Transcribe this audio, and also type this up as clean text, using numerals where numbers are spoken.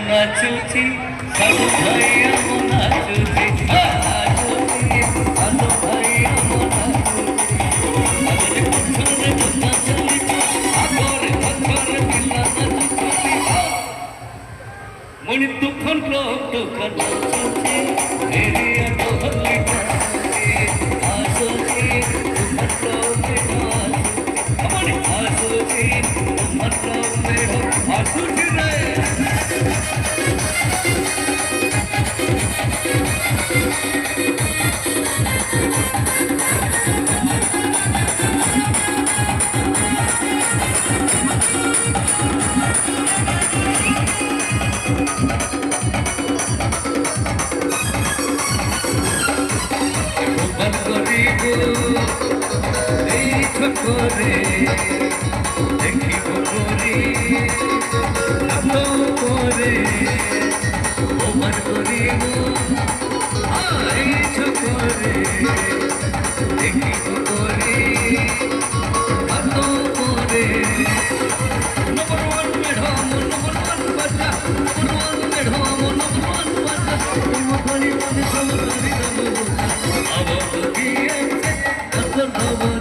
नाचुची साधु भैया मो नाचुची नाचुची साधु भैया मो नाचुची आगरे पत्थर चली आगरे पत्थर पिला नाचुची मणि तुफान तुफान नाचुची मेरी डोहली नाचुची तुफान मणि नाचुची तुफान नाचुची रे করে দেখিব করি ভালো করে ওমান করিব আইছ করে দেখিব করি ভালো করে নম্বর ওয়ান ম্যাডাম নম্বর ওয়ান বাচ্চা নম্বর ওয়ান ম্যাডাম নম্বর ওয়ান বাচ্চা তুমি খালি মনে সময় আবার দিয়ে কত